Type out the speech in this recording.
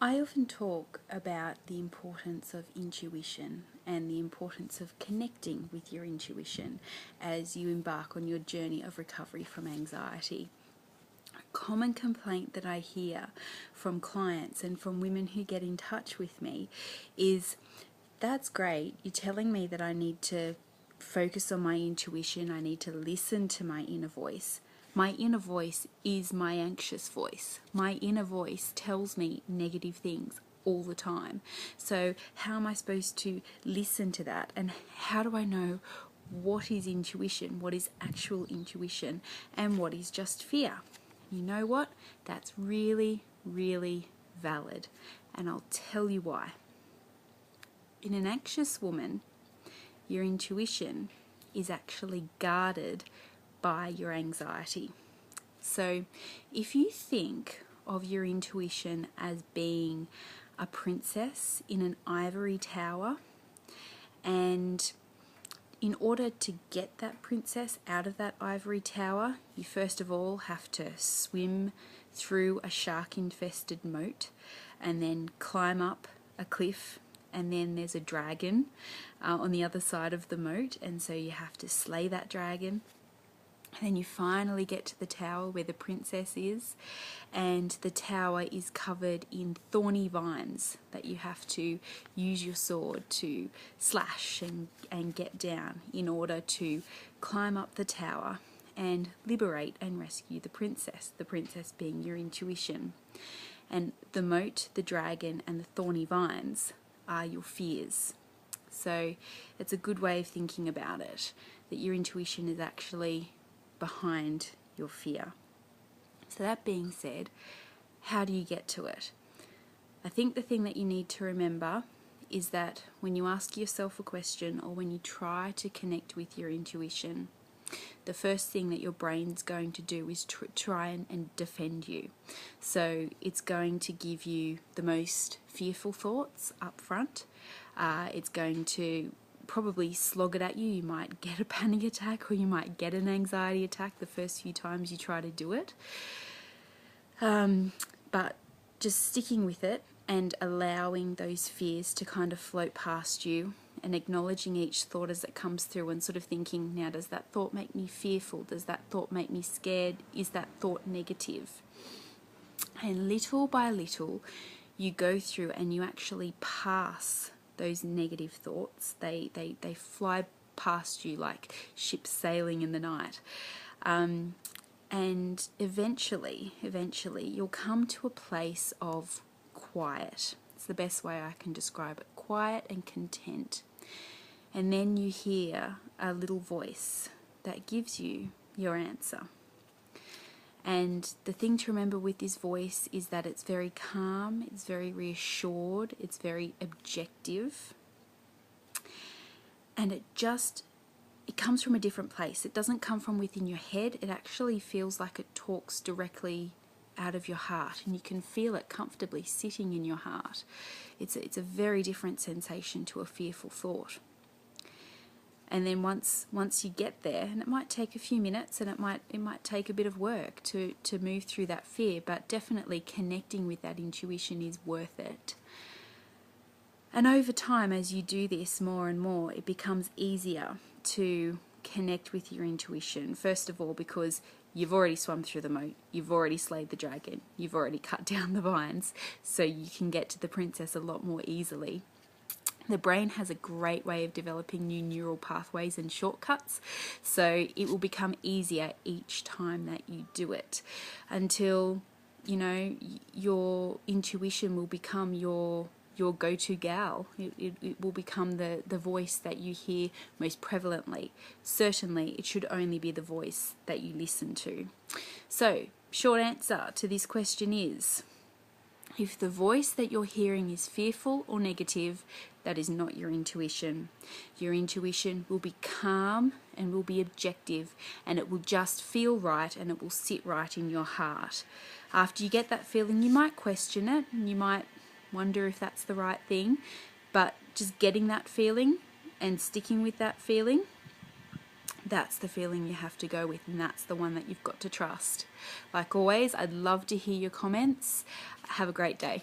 I often talk about the importance of intuition and the importance of connecting with your intuition as you embark on your journey of recovery from anxiety. A common complaint that I hear from clients and from women who get in touch with me is, that's great, you're telling me that I need to focus on my intuition, I need to listen to my inner voice. My inner voice is my anxious voice. My inner voice tells me negative things all the time. So how am I supposed to listen to that? And how do I know what is intuition, what is actual intuition, and what is just fear? You know what? That's really, really valid. And I'll tell you why. In an anxious woman, your intuition is actually guarded by your anxiety. So if you think of your intuition as being a princess in an ivory tower, and in order to get that princess out of that ivory tower, you first of all have to swim through a shark-infested moat and then climb up a cliff, and then there's a dragon on the other side of the moat, and so you have to slay that dragon. And then you finally get to the tower where the princess is, and the tower is covered in thorny vines that you have to use your sword to slash and get down in order to climb up the tower and liberate and rescue the princess being your intuition. And the moat, the dragon, and the thorny vines are your fears. So it's a good way of thinking about it, that your intuition is actually behind your fear. So that being said, how do you get to it? I think the thing that you need to remember is that when you ask yourself a question or when you try to connect with your intuition, the first thing that your brain's going to do is try and defend you. So it's going to give you the most fearful thoughts up front. It's going to probably slog it at you. You might get a panic attack or you might get an anxiety attack the first few times you try to do it. But just sticking with it and allowing those fears to kind of float past you and acknowledging each thought as it comes through and sort of thinking, now does that thought make me fearful? Does that thought make me scared? Is that thought negative? And little by little you go through and you actually pass those negative thoughts. They fly past you like ships sailing in the night. And eventually you'll come to a place of quiet. It's the best way I can describe it. Quiet and content. And then you hear a little voice that gives you your answer. And the thing to remember with this voice is that it's very calm, it's very reassured, it's very objective. And it comes from a different place. It doesn't come from within your head. It actually feels like it talks directly out of your heart, and you can feel it comfortably sitting in your heart. It's a very different sensation to a fearful thought. And then once you get there, and it might take a few minutes and it might take a bit of work to move through that fear, but definitely connecting with that intuition is worth it. And over time, as you do this more and more, it becomes easier to connect with your intuition. First of all, because you've already swum through the moat, you've already slayed the dragon, you've already cut down the vines, so you can get to the princess a lot more easily. The brain has a great way of developing new neural pathways and shortcuts, so it will become easier each time that you do it, until, you know, your intuition will become your go-to gal. It will become the voice that you hear most prevalently. Certainly, it should only be the voice that you listen to. So, short answer to this question is, if the voice that you're hearing is fearful or negative, that is not your intuition. Your intuition will be calm and will be objective, and it will just feel right and it will sit right in your heart. After you get that feeling, you might question it and you might wonder if that's the right thing, but just getting that feeling and sticking with that feeling, that's the feeling you have to go with, and that's the one that you've got to trust. Like always, I'd love to hear your comments. Have a great day.